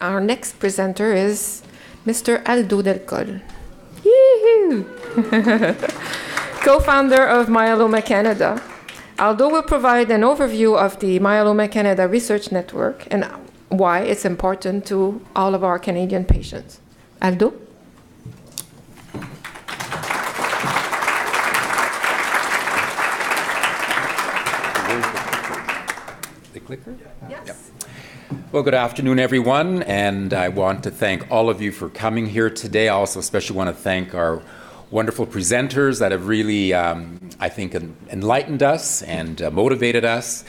Our next presenter is Mr. Aldo del Col. Yee-hoo! Co-founder of Myeloma Canada. Aldo will provide an overview of the Myeloma Canada Research Network and why it's important to all of our Canadian patients. Aldo? The clicker? Yes. Yep. Well, good afternoon, everyone, and I want to thank all of you for coming here today. I also especially want to thank our wonderful presenters that have really, I think, enlightened us and motivated us.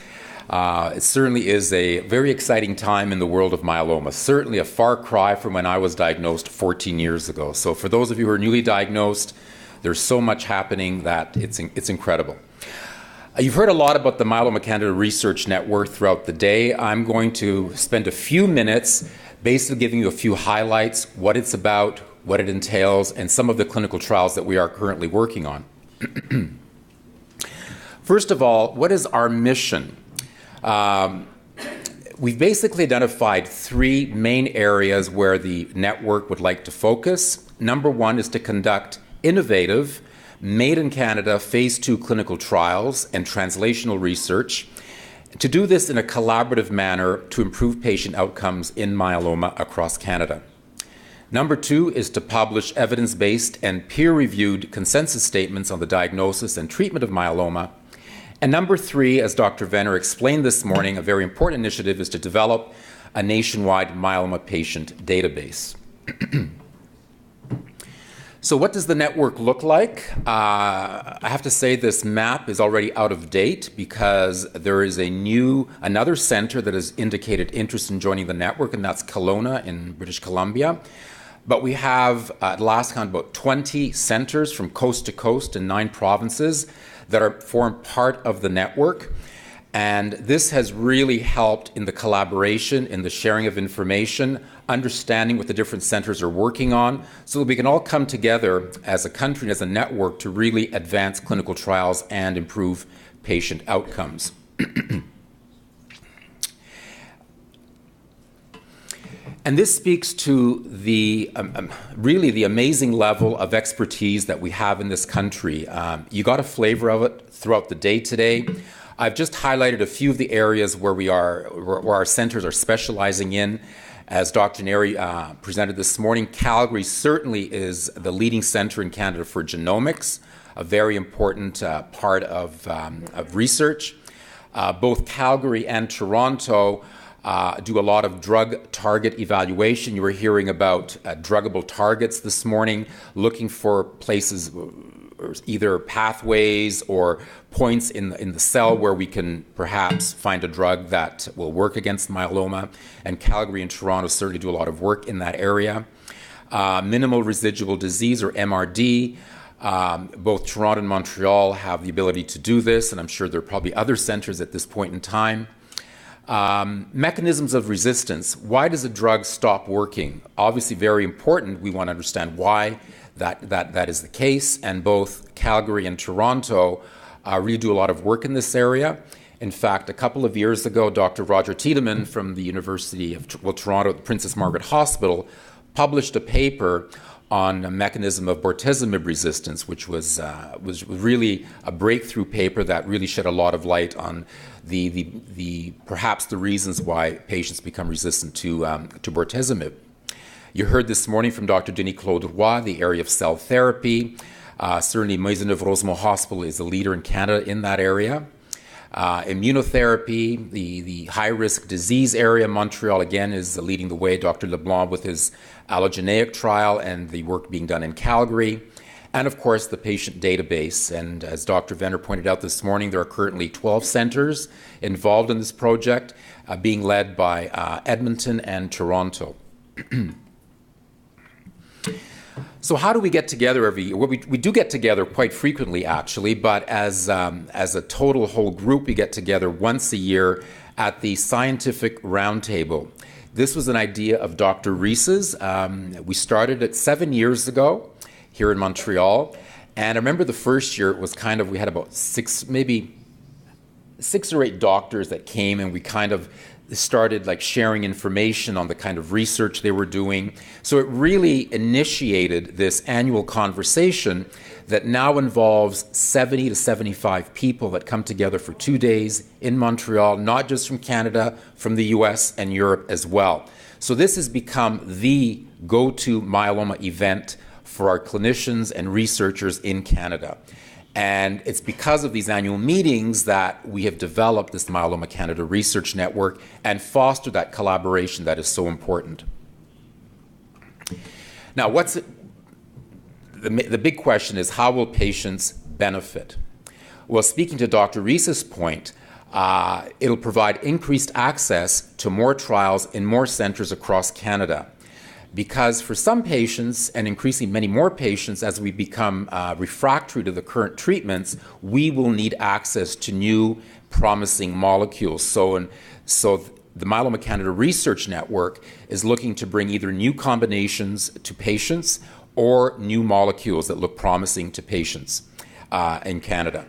It certainly is a very exciting time in the world of myeloma, certainly a far cry from when I was diagnosed 14 years ago. So for those of you who are newly diagnosed, there's so much happening that it's incredible. You've heard a lot about the Myeloma Canada Research Network throughout the day. I'm going to spend a few minutes basically giving you a few highlights, what it's about, what it entails, and some of the clinical trials that we are currently working on. First of all, what is our mission? We've basically identified three main areas where the network would like to focus. Number one is to conduct innovative, made in Canada phase 2 clinical trials and translational research, to do this in a collaborative manner to improve patient outcomes in myeloma across Canada. Number two is to publish evidence-based and peer-reviewed consensus statements on the diagnosis and treatment of myeloma. And number three, as Dr. Venner explained this morning, a very important initiative is to develop a nationwide myeloma patient database. So what does the network look like? I have to say this map is already out of date because there is another center that has indicated interest in joining the network, and that's Kelowna in British Columbia. But we have, at last count, about 20 centers from coast to coast in 9 provinces that form part of the network. And this has really helped in the collaboration, in the sharing of information, understanding what the different centers are working on, so that we can all come together as a country and as a network to really advance clinical trials and improve patient outcomes. And this speaks to the really the amazing level of expertise that we have in this country. You got a flavor of it throughout the day today. I've just highlighted a few of the areas where our centers are specializing in. As Dr. Neri presented this morning, Calgary certainly is the leading center in Canada for genomics, a very important part of research. Both Calgary and Toronto do a lot of drug target evaluation. You were hearing about druggable targets this morning, looking for places, either pathways or points in the cell where we can perhaps find a drug that will work against myeloma. And Calgary and Toronto certainly do a lot of work in that area. Minimal residual disease, or MRD. Both Toronto and Montreal have the ability to do this, and I'm sure there are probably other centers at this point in time. Mechanisms of resistance. Why does a drug stop working? Obviously very important. We want to understand why that is the case, and both Calgary and Toronto really do a lot of work in this area. In fact, a couple of years ago, Dr. Roger Tiedemann from the University of Toronto, Princess Margaret Hospital, published a paper on a mechanism of bortezomib resistance, which was really a breakthrough paper that really shed a lot of light on perhaps the reasons why patients become resistant to bortezomib. You heard this morning from Dr. Denis Claude Roy, the area of cell therapy. Certainly, Maisonneuve-Rosemont Hospital is a leader in Canada in that area. Immunotherapy, the high-risk disease area, Montreal again is leading the way. Dr. LeBlanc with his allogeneic trial and the work being done in Calgary. And of course, the patient database. And as Dr. Venner pointed out this morning, there are currently 12 centers involved in this project, being led by Edmonton and Toronto. So how do we get together every year? Well, we do get together quite frequently, actually, but as a total whole group, we get together once a year at the Scientific Roundtable. This was an idea of Dr. Reese's. We started it 7 years ago here in Montreal, and I remember the first year it was we had about 6, maybe 6 or 8 doctors that came, and we kind of started like sharing information on the kind of research they were doing. So it really initiated this annual conversation that now involves 70 to 75 people that come together for 2 days in Montreal, not just from Canada, from the US and Europe as well. So this has become the go-to myeloma event for our clinicians and researchers in Canada. And it's because of these annual meetings that we have developed this Myeloma Canada Research Network and fostered that collaboration that is so important. Now, the big question is, how will patients benefit? Well, speaking to Dr. Reese's point, it'll provide increased access to more trials in more centers across Canada. Because for some patients, and increasingly many more patients, as we become refractory to the current treatments, we will need access to new promising molecules. So the Myeloma Canada Research Network is looking to bring either new combinations to patients or new molecules that look promising to patients in Canada.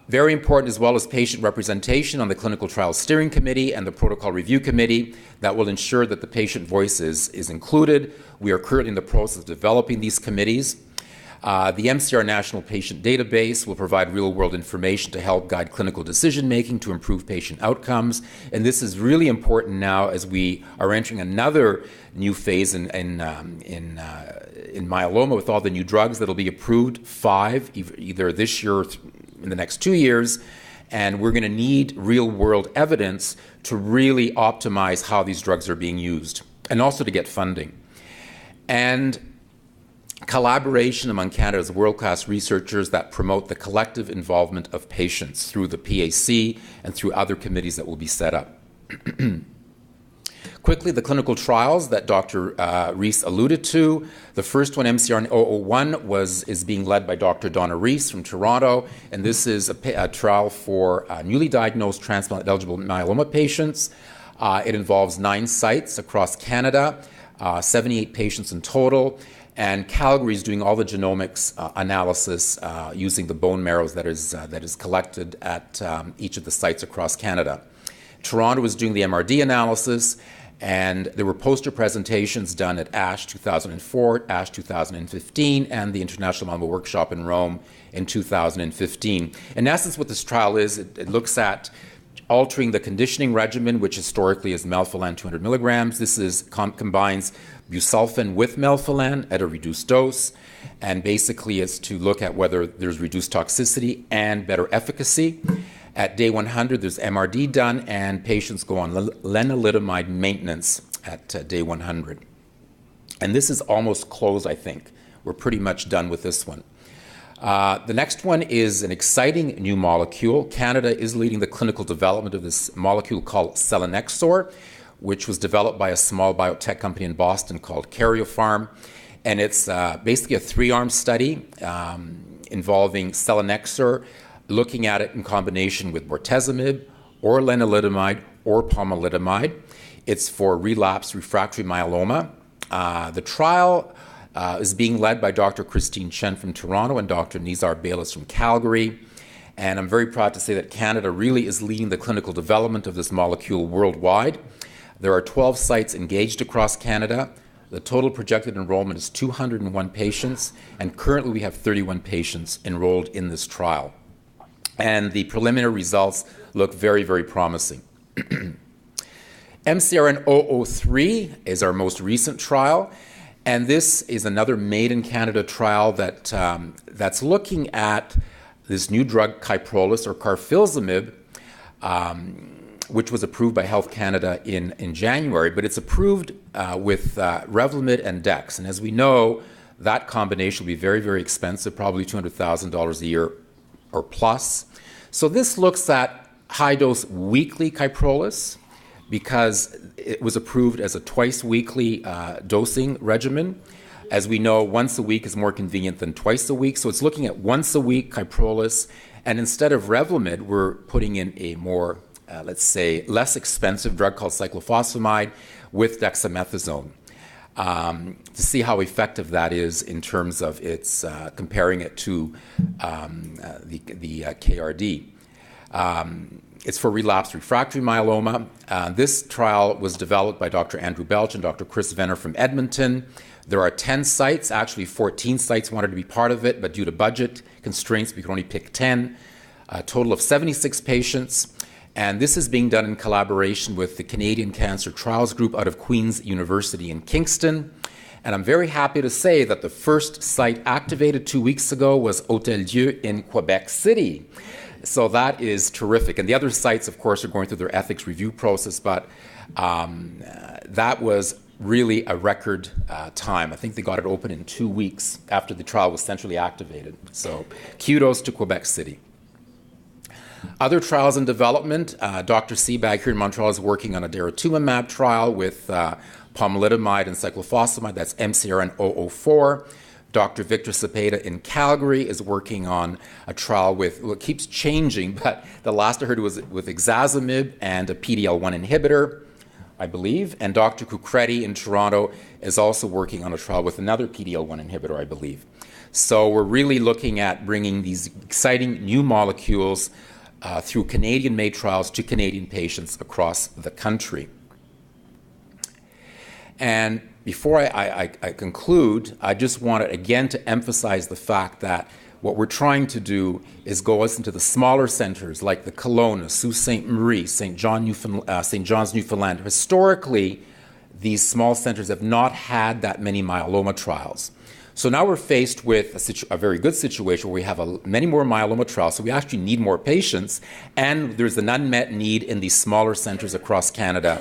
Very important as well as patient representation on the Clinical Trials Steering Committee and the Protocol Review Committee that will ensure that the patient voice is included. We are currently in the process of developing these committees. The MCR National Patient Database will provide real-world information to help guide clinical decision-making to improve patient outcomes. And this is really important now as we are entering another new phase in myeloma with all the new drugs that will be approved, 5, either this year or in the next 2 years, and we're going to need real-world evidence to really optimize how these drugs are being used, and also to get funding. And collaboration among Canada's world-class researchers that promote the collective involvement of patients through the PAC and through other committees that will be set up. Quickly, the clinical trials that Dr. Rees alluded to. The first one, MCRN 001, is being led by Dr. Donna Rees from Toronto, and this is a trial for newly diagnosed transplant-eligible myeloma patients. It involves 9 sites across Canada, 78 patients in total, and Calgary is doing all the genomics analysis using the bone marrows that is collected at each of the sites across Canada. Toronto is doing the MRD analysis, and there were poster presentations done at ASH 2004, ASH 2015, and the International Myeloma Workshop in Rome in 2015. In essence, what this trial is, it looks at altering the conditioning regimen, which historically is melphalan 200 milligrams. This combines busulfan with melphalan at a reduced dose, and basically is to look at whether there's reduced toxicity and better efficacy. At day 100, there's MRD done, and patients go on lenalidomide maintenance at day 100. And this is almost closed, I think. We're pretty much done with this one. The next one is an exciting new molecule. Canada is leading the clinical development of this molecule called selinexor, which was developed by a small biotech company in Boston called Karyopharm. And it's basically a 3-arm study involving selinexor, looking at it in combination with bortezomib or lenalidomide or pomalidomide. It's for relapsed refractory myeloma. The trial is being led by Dr. Christine Chen from Toronto and Dr. Nizar Bayless from Calgary. And I'm very proud to say that Canada really is leading the clinical development of this molecule worldwide. There are 12 sites engaged across Canada. The total projected enrollment is 201 patients, and currently we have 31 patients enrolled in this trial. And the preliminary results look very, very promising. MCRN 003 is our most recent trial, and this is another made-in-Canada trial that's looking at this new drug, Kyprolis, or carfilzomib, which was approved by Health Canada in January, but it's approved with Revlimid and Dex. And as we know, that combination will be very, very expensive, probably $200,000 a year or plus. So this looks at high-dose weekly Kyprolis because it was approved as a twice-weekly dosing regimen. As we know, once a week is more convenient than twice a week. So it's looking at once a week Kyprolis, and instead of Revlimid, we're putting in a more, let's say, less expensive drug called cyclophosphamide with dexamethasone. To see how effective that is in terms of its comparing it to the KRD. It's for relapsed refractory myeloma. This trial was developed by Dr. Andrew Belch and Dr. Chris Venner from Edmonton. There are 10 sites, actually 14 sites wanted to be part of it, but due to budget constraints, we could only pick 10. A total of 76 patients. And this is being done in collaboration with the Canadian Cancer Trials Group out of Queen's University in Kingston. And I'm very happy to say that the first site activated 2 weeks ago was Hôtel Dieu in Quebec City. So that is terrific. And the other sites, of course, are going through their ethics review process, but that was really a record time. I think they got it open in 2 weeks after the trial was centrally activated. So kudos to Quebec City. Other trials in development, Dr. Seabag here in Montreal is working on a daratumumab trial with pomalidomide and cyclophosphamide, that's MCRN 004. Dr. Victor Cepeda in Calgary is working on a trial with, well, it keeps changing, but the last I heard was with ixazomib and a PD-L1 inhibitor, I believe. And Dr. Cucretti in Toronto is also working on a trial with another PD-L1 inhibitor, I believe. So we're really looking at bringing these exciting new molecules through Canadian-made trials to Canadian patients across the country. And before I conclude, I just wanted again to emphasize the fact that what we're trying to do is go us into the smaller centers like the Kelowna, Sault Ste. Marie, St. John's, Newfoundland. Historically, these small centers have not had that many myeloma trials. So now we're faced with a very good situation where we have many more myeloma trials, so we actually need more patients, and there's an unmet need in these smaller centers across Canada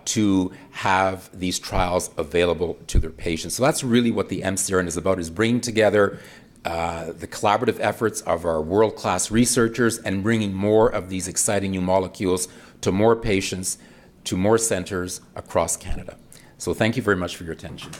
to have these trials available to their patients. So that's really what the MCRN is about, is bringing together the collaborative efforts of our world-class researchers and bringing more of these exciting new molecules to more patients, to more centers across Canada. So thank you very much for your attention.